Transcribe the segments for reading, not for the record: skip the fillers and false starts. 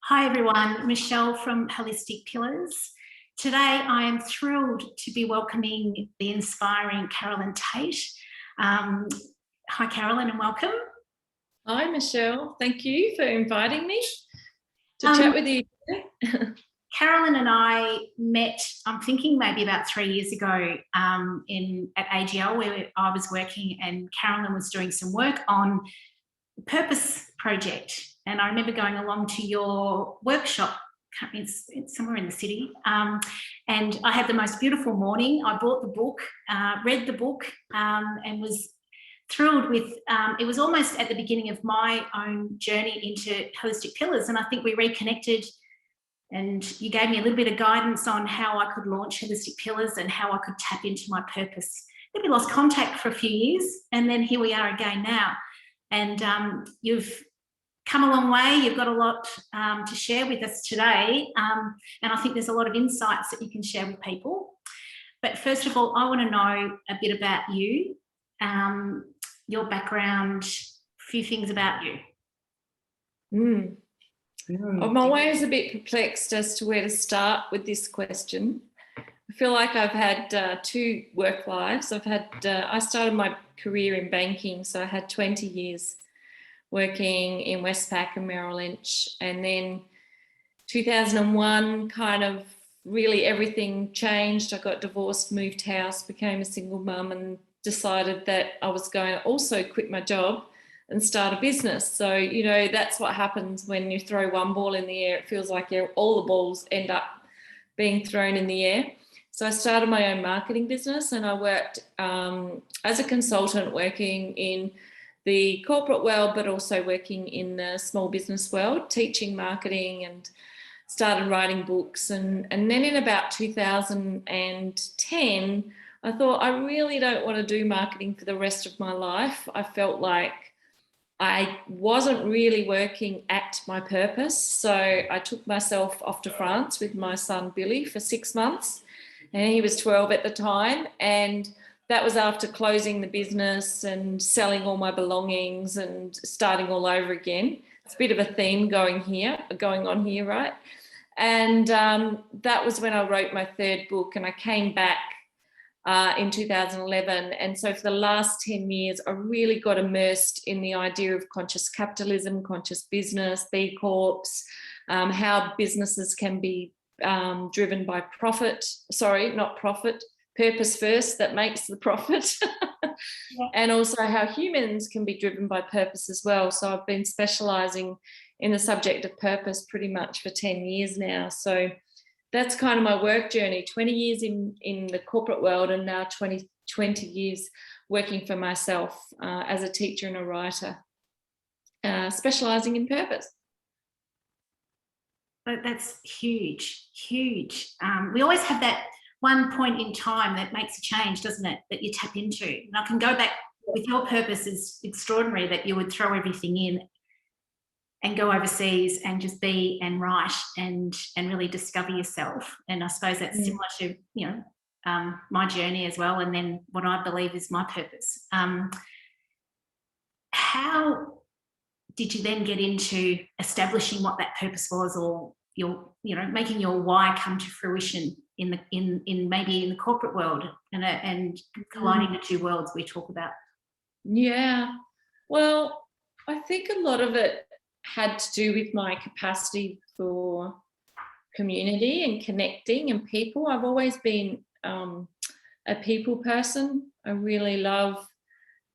Hi everyone, Michelle from Holistic Pillars. Today I am thrilled to be welcoming the inspiring Carolyn Tate. Hi Carolyn and welcome. Hi Michelle, thank you for inviting me to chat with you today. Carolyn and I met, I'm thinking maybe about 3 years ago at AGL where I was working, and Carolyn was doing some work on the Purpose Project. And I remember going along to your workshop, it's somewhere in the city, and I had the most beautiful morning. I bought the book, read the book, and was thrilled with, it was almost at the beginning of my own journey into Holistic Pillars, and I think we reconnected and you gave me a little bit of guidance on how I could launch Holistic Pillars and how I could tap into my purpose. Then we lost contact for a few years, and then here we are again now. And you've come a long way. You've got a lot to share with us today, and I think there's a lot of insights that you can share with people. But first of all, I want to know a bit about you, your background, a few things about you. I'm always a bit perplexed as to where to start with this question. I feel like I've had two work lives. I started my career in banking, so I had 20 years working in Westpac and Merrill Lynch, and then 2001 kind of really everything changed. I got divorced, moved house, became a single mum, and decided that I was going to also quit my job and start a business. So, you know, that's what happens when you throw one ball in the air. It feels like all the balls end up being thrown in the air. So I started my own marketing business, and I worked as a consultant, working in the corporate world, but also working in the small business world, teaching marketing, and started writing books. And then in about 2010, I thought, I really don't want to do marketing for the rest of my life. I felt like I wasn't really working at my purpose. So I took myself off to France with my son Billy for 6 months, and he was 12 at the time. And that was after closing the business and selling all my belongings and starting all over again. It's a bit of a theme going on here, right? And that was when I wrote my third book, and I came back in 2011. And so for the last 10 years, I really got immersed in the idea of conscious capitalism, conscious business, B Corps, how businesses can be driven by purpose first that makes the profit. Yeah. And also how humans can be driven by purpose as well. So I've been specialising in the subject of purpose pretty much for 10 years now. So that's kind of my work journey, 20 years in the corporate world, and now 20 years working for myself as a teacher and a writer, specialising in purpose. That's huge, huge. We always have that one point in time that makes a change, doesn't it, that you tap into. And I can go back with your purpose. Is extraordinary that you would throw everything in and go overseas and just be and write and really discover yourself. And I suppose that's similar to, you know, my journey as well, and then what I believe is my purpose. How did you then get into establishing what that purpose was, or making your why come to fruition in maybe in the corporate world, and colliding the two worlds we talk about? Yeah, well, I think a lot of it had to do with my capacity for community and connecting and people. I've always been a people person. I really love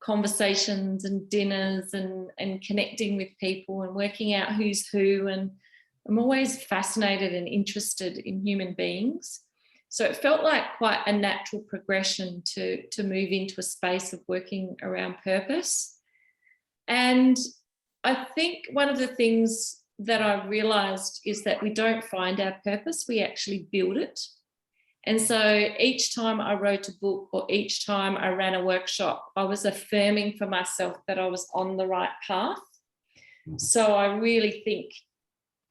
conversations and dinners and connecting with people and working out who's who, and I'm always fascinated and interested in human beings. So it felt like quite a natural progression to move into a space of working around purpose. And I think one of the things that I realised is that we don't find our purpose, we actually build it. And so each time I wrote a book or each time I ran a workshop, I was affirming for myself that I was on the right path. So I really think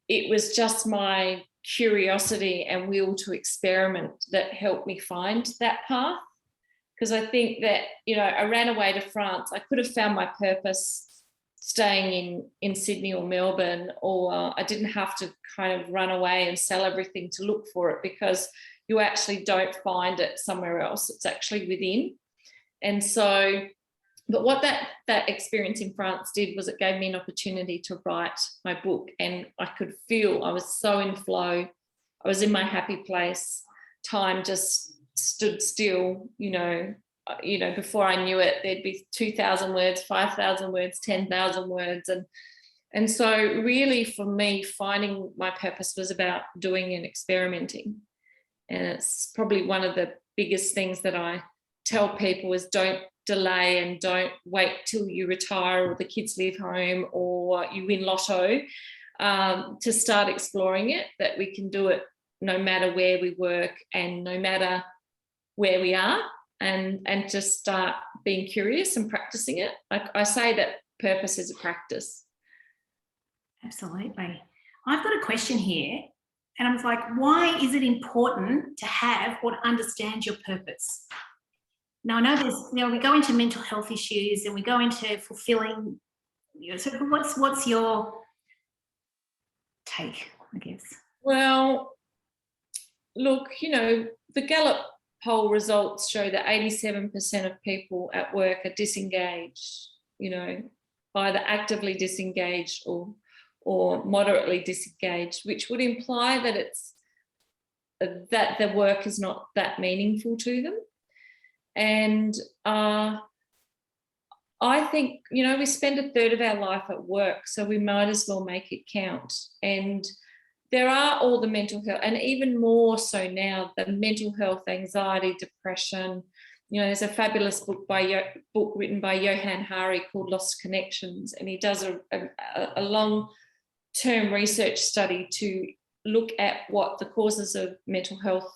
it was just my curiosity and will to experiment that helped me find that path. Because I think that, you know, I ran away to France. I could have found my purpose staying in Sydney or Melbourne, or I didn't have to kind of run away and sell everything to look for it, because you actually don't find it somewhere else. It's actually within. And so, but what that experience in France did was it gave me an opportunity to write my book, and I could feel I was so in flow. I was in my happy place. Time just stood still, before I knew it, there'd be 2,000 words, 5,000 words, 10,000 words. And so really for me, finding my purpose was about doing and experimenting. And it's probably one of the biggest things that I tell people is don't delay and don't wait till you retire or the kids leave home or you win lotto to start exploring it, that we can do it no matter where we work and no matter where we are, and just start being curious and practicing it. I say that purpose is a practice. Absolutely. I've got a question here, and I was like, why is it important to have or to understand your purpose? Now, I know there's, we go into mental health issues and we go into fulfilling, so what's your take, I guess? Well, look, the Gallup poll results show that 87% of people at work are disengaged, either actively disengaged or moderately disengaged, which would imply that that the work is not that meaningful to them. And I think, we spend a third of our life at work, so we might as well make it count. And there are all the mental health, and even more so now, the mental health, anxiety, depression. There's a fabulous book written by Johann Hari called Lost Connections, and he does a long-term research study to look at what the causes of mental health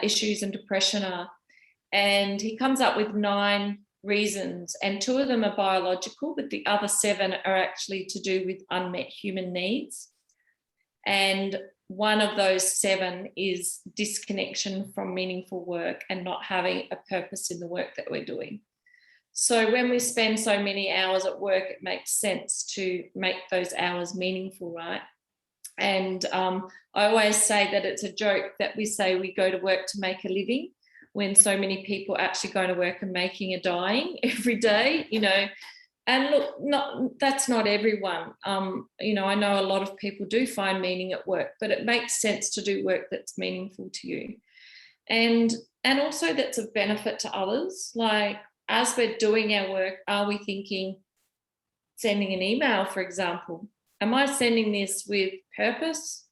issues and depression are. And he comes up with 9 reasons, and 2 of them are biological, but the other 7 are actually to do with unmet human needs. And one of those 7 is disconnection from meaningful work and not having a purpose in the work that we're doing. So when we spend so many hours at work, it makes sense to make those hours meaningful, right? And I always say that it's a joke that we say we go to work to make a living, when so many people actually go to work and making a dime every day, And look, that's not everyone. I know a lot of people do find meaning at work, but it makes sense to do work that's meaningful to you. And also that's of benefit to others. Like, as we're doing our work, are we thinking, sending an email, for example, am I sending this with purpose?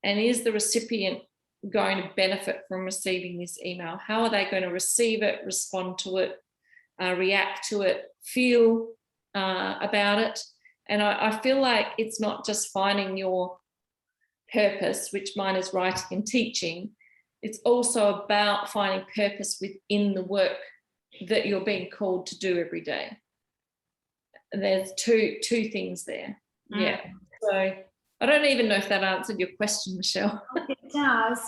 And is the recipient going to benefit from receiving this email? How are they going to receive it, respond to it, react to it, feel about it? And I feel like it's not just finding your purpose, which mine is writing and teaching. It's also about finding purpose within the work that you're being called to do every day. And there's two things there. Yeah. So I don't even know if that answered your question, Michelle. It does.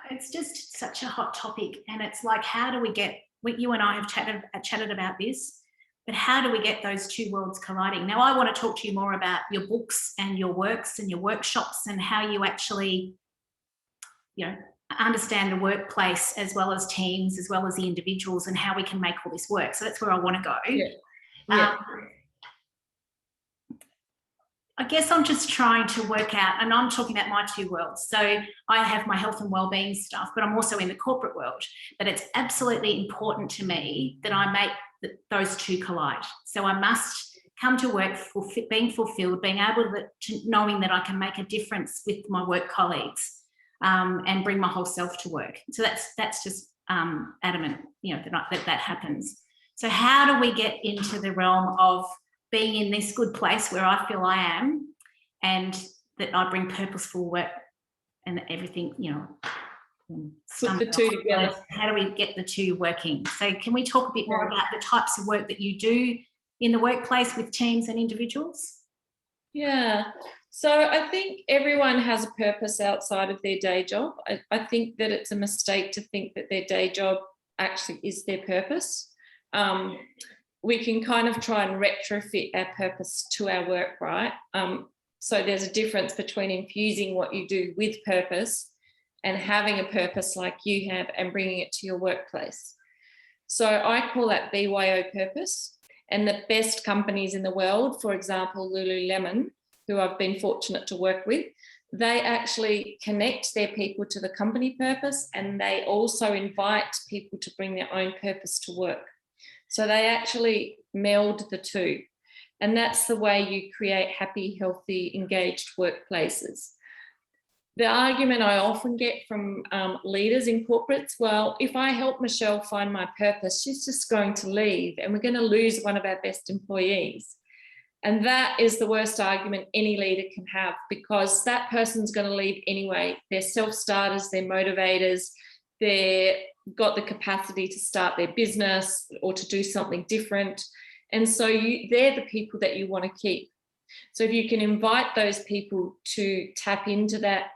It's just such a hot topic, and it's like, how do we get? You and I have chatted about this, but how do we get those 2 worlds colliding? Now, I want to talk to you more about your books and your works and your workshops and how you actually, understand the workplace as well as teams, as well as the individuals, and how we can make all this work. So that's where I want to go. Yeah. I guess I'm just trying to work out, and I'm talking about my 2 worlds. So I have my health and wellbeing stuff, but I'm also in the corporate world. But it's absolutely important to me that I make those 2 collide. So I must come to work being fulfilled, being able to knowing that I can make a difference with my work colleagues, and bring my whole self to work. So that's just adamant, that happens. So how do we get into the realm of being in this good place where I feel I am, and that I bring purposeful work and everything, put the 2 together? How do we get the 2 working? So can we talk a bit more about the types of work that you do in the workplace with teams and individuals? Yeah. So I think everyone has a purpose outside of their day job. I think that it's a mistake to think that their day job actually is their purpose. we can kind of try and retrofit our purpose to our work, right? So there's a difference between infusing what you do with purpose and having a purpose like you have and bringing it to your workplace. So I call that BYO purpose. And the best companies in the world, for example, Lululemon, who I've been fortunate to work with, they actually connect their people to the company purpose, and they also invite people to bring their own purpose to work. So they actually meld the two. And that's the way you create happy, healthy, engaged workplaces. The argument I often get from leaders in corporates, well, if I help Michelle find my purpose, she's just going to leave and we're going to lose one of our best employees. And that is the worst argument any leader can have, because that person's going to leave anyway. They're self-starters, they're motivators, they've got the capacity to start their business or to do something different. And so they're the people that you want to keep. So if you can invite those people to tap into that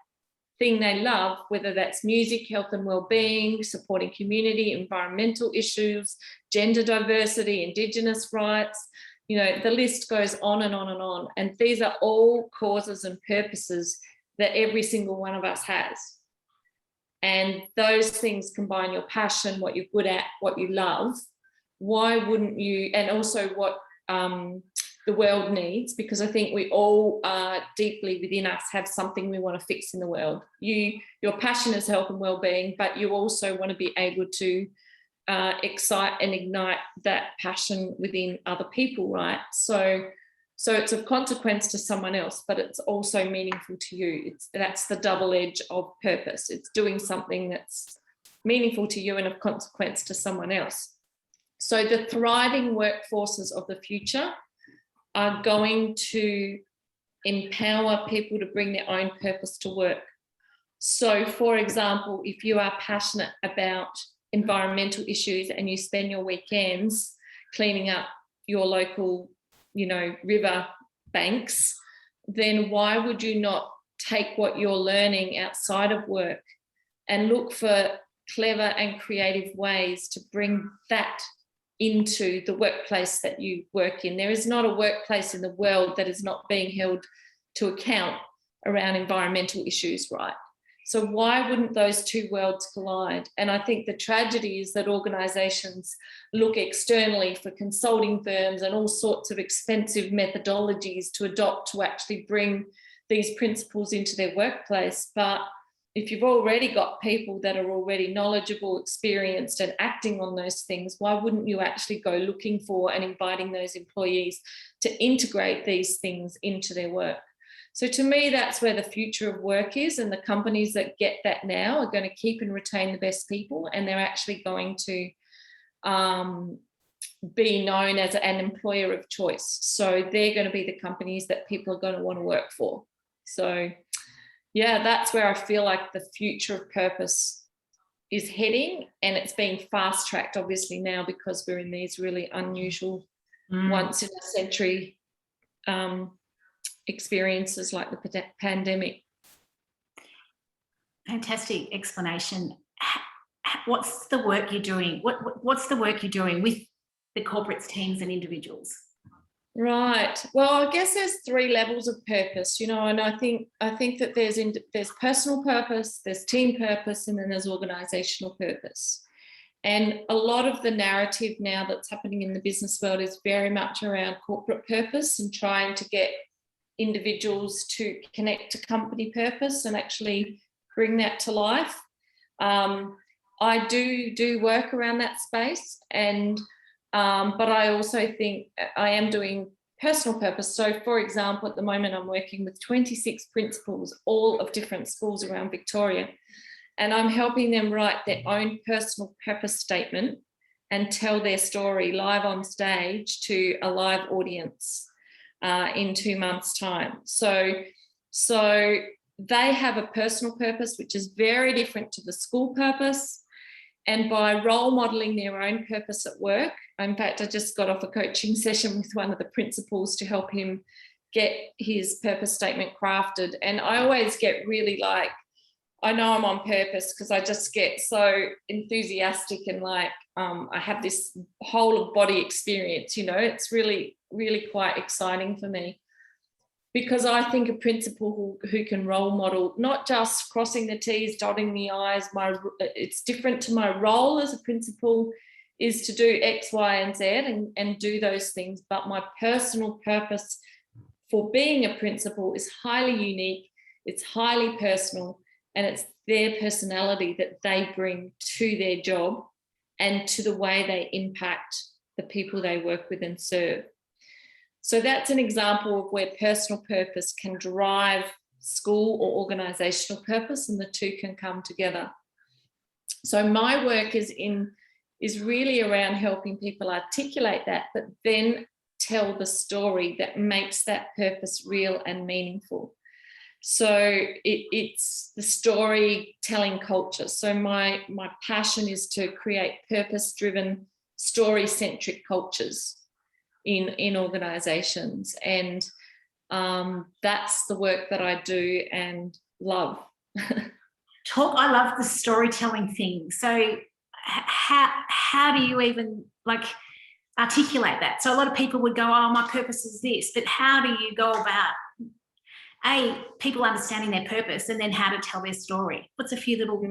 thing they love, whether that's music, health and well-being, supporting community, environmental issues, gender diversity, Indigenous rights, you know, the list goes on and on and on. And these are all causes and purposes that every single one of us has. And those things combine your passion, what you're good at, what you love. Why wouldn't you, and also what the world needs, because I think we all deeply within us have something we want to fix in the world. Your passion is health and well-being, but you also want to be able to excite and ignite that passion within other people, right? So it's of consequence to someone else, but it's also meaningful to you. That's the double edge of purpose. It's doing something that's meaningful to you and of consequence to someone else. So the thriving workforces of the future are going to empower people to bring their own purpose to work. So, for example, if you are passionate about environmental issues and you spend your weekends cleaning up your local, river banks, then why would you not take what you're learning outside of work and look for clever and creative ways to bring that into the workplace that you work in? There is not a workplace in the world that is not being held to account around environmental issues, right? So why wouldn't those two worlds collide? And I think the tragedy is that organisations look externally for consulting firms and all sorts of expensive methodologies to adopt to actually bring these principles into their workplace. But if you've already got people that are already knowledgeable, experienced and acting on those things, why wouldn't you actually go looking for and inviting those employees to integrate these things into their work? So to me, that's where the future of work is, and the companies that get that now are going to keep and retain the best people, and they're actually going to be known as an employer of choice. So they're going to be the companies that people are going to want to work for. So yeah, that's where I feel like the future of purpose is heading, and it's being fast-tracked obviously now because we're in these really unusual once in a century experiences like the pandemic. Fantastic explanation. What's the work you're doing? What's the work you're doing with the corporates, teams and individuals? Right. Well, I guess there's three levels of purpose, and I think that there's personal purpose, there's team purpose, and then there's organizational purpose. And a lot of the narrative now that's happening in the business world is very much around corporate purpose and trying to get individuals to connect to company purpose and actually bring that to life. I do work around that space, and but I also think I am doing personal purpose. So, for example, at the moment, I'm working with 26 principals, all of different schools around Victoria, and I'm helping them write their own personal purpose statement and tell their story live on stage to a live audience in 2 months' time. So they have a personal purpose, which is very different to the school purpose. And by role modelling their own purpose at work, in fact, I just got off a coaching session with one of the principals to help him get his purpose statement crafted. And I always get really I know I'm on purpose because I just get so enthusiastic and like I have this whole of body experience, you know. It's really, really quite exciting for me, because I think a principal who can role model, not just crossing the T's, dotting the I's, it's different to my role as a principal is to do X, Y, and Z and do those things. But my personal purpose for being a principal is highly unique, it's highly personal, and it's their personality that they bring to their job and to the way they impact the people they work with and serve. So that's an example of where personal purpose can drive school or organisational purpose, and the two can come together. So my work is really around helping people articulate that, but then tell the story that makes that purpose real and meaningful. So it's the storytelling culture. So my passion is to create purpose-driven, story-centric cultures in organisations, and that's the work that I do and love. I love the storytelling thing. So how do you even like articulate that? So a lot of people would go, oh, my purpose is this, but how do you go about people understanding their purpose and then how to tell their story? What's a few little...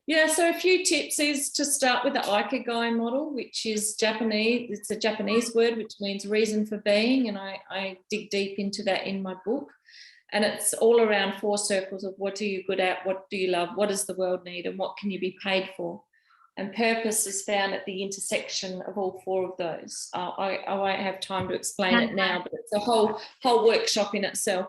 Yeah, so a few tips is to start with the Ikigai model, which is Japanese. It's a Japanese word which means reason for being, and I dig deep into that in my book. And it's all around 4 circles of what are you good at, what do you love, what does the world need, and what can you be paid for. And purpose is found at the intersection of all 4 of those. I won't have time to explain it now, but it's a whole workshop in itself.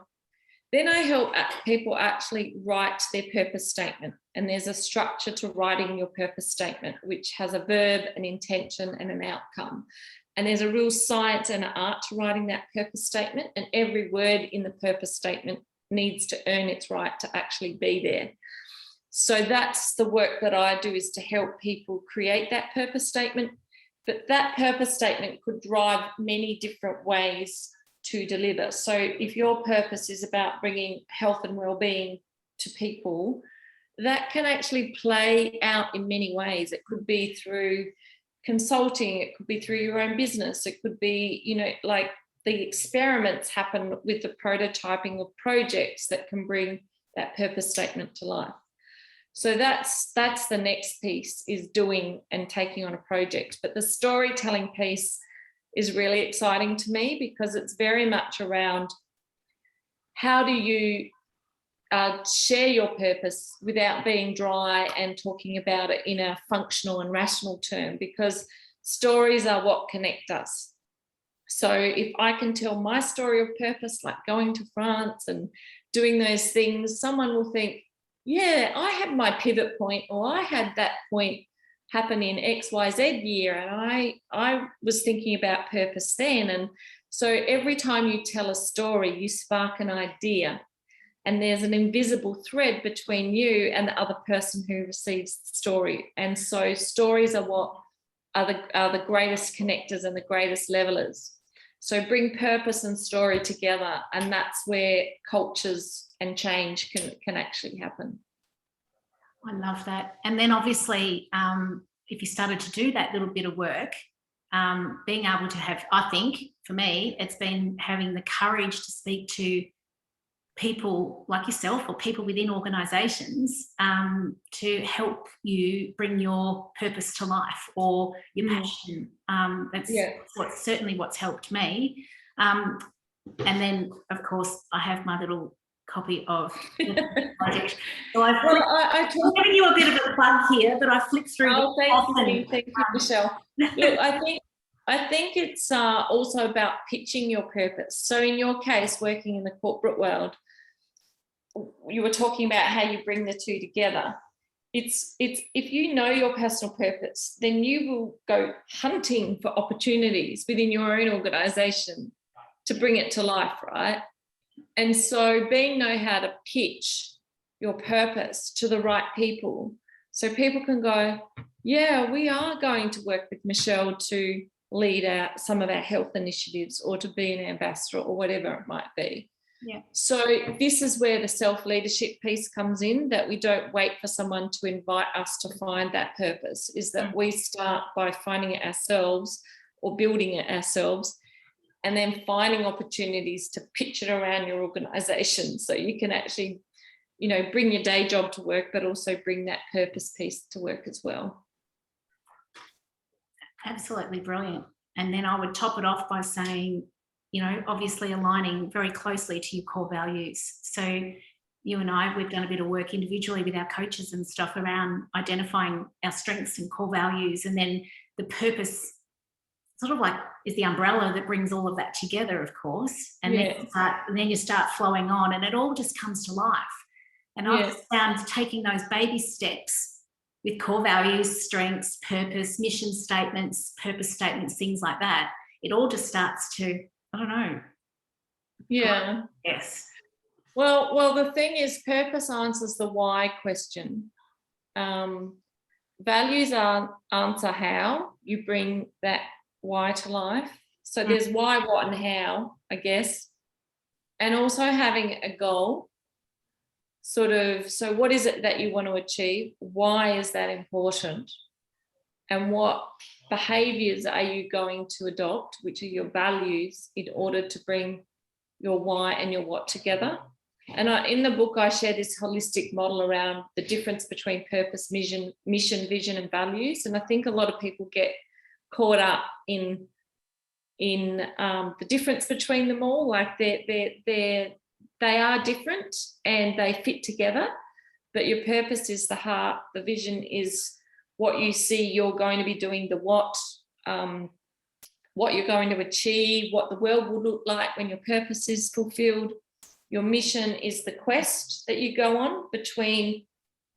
Then I help people actually write their purpose statement. And there's a structure to writing your purpose statement, which has a verb, an intention, and an outcome. And there's a real science and an art to writing that purpose statement. And every word in the purpose statement needs to earn its right to actually be there. So that's the work that I do, is to help people create that purpose statement. But that purpose statement could drive many different ways to deliver. So if your purpose is about bringing health and well-being to people, that can actually play out in many ways. It could be through consulting, it could be through your own business, it could be, you know, like the experiments happen with the prototyping of projects that can bring that purpose statement to life. So that's the next piece, is doing and taking on a project. But the storytelling piece is really exciting to me, because it's very much around how do you share your purpose without being dry and talking about it in a functional and rational term, because stories are what connect us. So if I can tell my story of purpose, like going to France and doing those things, someone will think, yeah, I had my pivot point, or I had that point happen in XYZ year, and I was thinking about purpose then. And so every time you tell a story, you spark an idea, and there's an invisible thread between you and the other person who receives the story. And so stories are what are the greatest connectors and the greatest levelers. So bring purpose and story together, and that's where cultures and change can actually happen. I love that. And then obviously, if you started to do that little bit of work, being able to have, I think for me, it's been having the courage to speak to people like yourself or people within organisations to help you bring your purpose to life or your passion. That's certainly what's helped me. And then, of course, I have my little copy of the project. So I'm giving you a bit of a plug here, but I flick through. Thank you, Michelle. Look, I think it's also about pitching your purpose. So in your case, working in the corporate world, you were talking about how you bring the two together. It's if you know your personal purpose, then you will go hunting for opportunities within your own organisation to bring it to life, right? And so know how to pitch your purpose to the right people, so people can go, yeah, we are going to work with Michelle to lead some of our health initiatives, or to be an ambassador, or whatever it might be. Yeah. So this is where the self-leadership piece comes in, that we don't wait for someone to invite us to find that purpose, is that we start by finding it ourselves or building it ourselves, and then finding opportunities to pitch it around your organisation so you can actually, you know, bring your day job to work, but also bring that purpose piece to work as well. Absolutely brilliant. And then I would top it off by saying, you know, obviously aligning very closely to your core values. So you and I, we've done a bit of work individually with our coaches and stuff around identifying our strengths and core values, and then the purpose sort of like is the umbrella that brings all of that together, of course. And then you start flowing on, and it all just comes to life. And I've just found taking those baby steps with core values, strengths, purpose, mission statements, purpose statements, things like that, it all just starts to, I don't know. Yeah. Yes. Well, the thing is, purpose answers the why question. Values answer how you bring that why to life. So there's why, what, and how, I guess. And also having a goal. Sort of, so what is it that you want to achieve? Why is that important? And what behaviours are you going to adopt, which are your values, in order to bring your why and your what together? And in the book, I share this holistic model around the difference between purpose, mission, vision, and values. And I think a lot of people get caught up in the difference between them all. Like they are different and they fit together, but your purpose is the heart, the vision is what you see you're going to be doing, the what you're going to achieve, what the world will look like when your purpose is fulfilled. Your mission is the quest that you go on between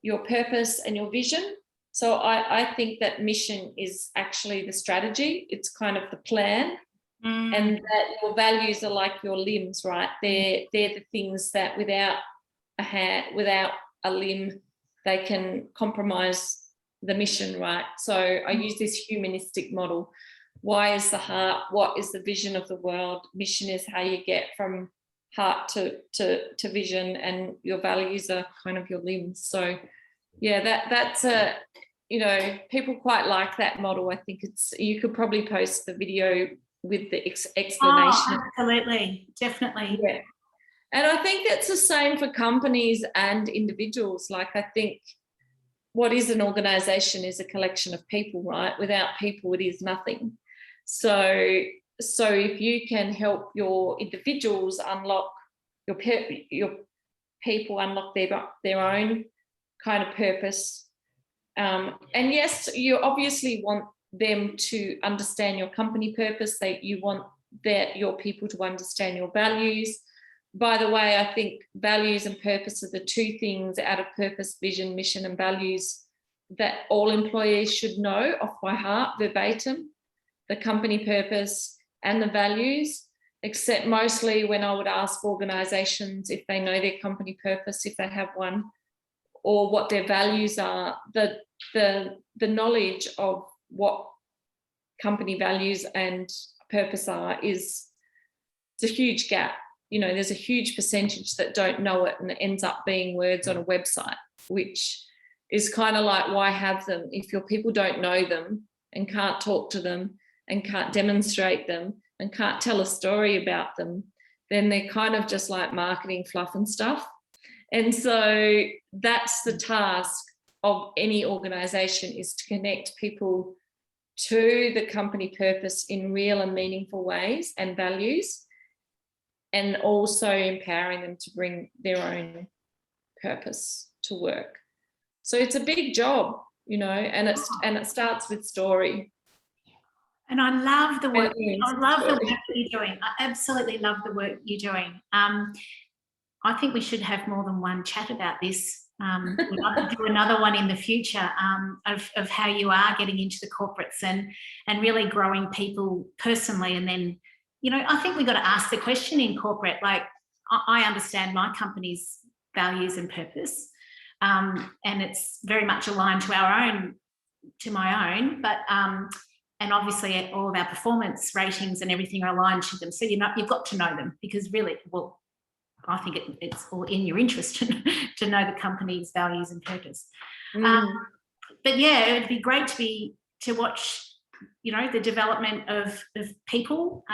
your purpose and your vision. So I think that mission is actually the strategy. It's kind of the plan. And that your values are like your limbs, right? They're the things that without a hand, without a limb, they can compromise the mission, right? So I use this humanistic model. Why is the heart? What is the vision of the world? Mission is how you get from heart to vision, and your values are kind of your limbs. So yeah, that's a, you know, people quite like that model. I think you could probably post the video with the explanation. Oh, absolutely, definitely. Yeah. And I think that's the same for companies and individuals. Like, I think what is an organisation is a collection of people, right? Without people, it is nothing. So if you can help your individuals unlock, your people unlock their own kind of purpose. And yes, you obviously want them to understand your company purpose, that you want your people to understand your values. By the way, I think values and purpose are the two things out of purpose, vision, mission, and values that all employees should know off by heart, verbatim, the company purpose and the values, except mostly when I would ask organisations if they know their company purpose, if they have one, or what their values are. The knowledge of what company values and purpose are it's a huge gap. You know, there's a huge percentage that don't know it, and it ends up being words on a website, which is kind of like, why have them if your people don't know them and can't talk to them and can't demonstrate them and can't tell a story about them? Then they're kind of just like marketing fluff and stuff. And so that's the task of any organisation, is to connect people to the company purpose in real and meaningful ways and values, and also empowering them to bring their own purpose to work. So it's a big job, you know, and it starts with story. And I love the work. I love the work that you're doing. I absolutely love the work you're doing. I think we should have more than one chat about this. We'd love to do another one in the future of how you are getting into the corporates and really growing people personally. And then, you know, I think we've got to ask the question in corporate, like, I understand my company's values and purpose, and it's very much aligned to my own, but and obviously all of our performance ratings and everything are aligned to them. So you've got to know them, because really, well, I think it's all in your interest to know the company's values and purpose. But yeah, it'd be great to watch, you know, the development of people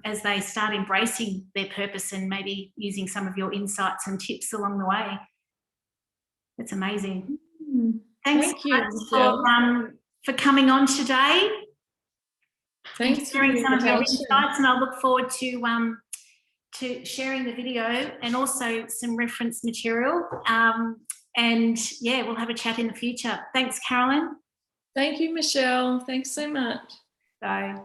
as they start embracing their purpose and maybe using some of your insights and tips along the way. It's amazing. Thanks Thank you, for coming on today. Thanks for sharing some of your invitation. insights, and I look forward to sharing the video and also some reference material. And yeah, we'll have a chat in the future. Thanks, Carolyn. Thank you, Michelle. Thanks so much. Bye.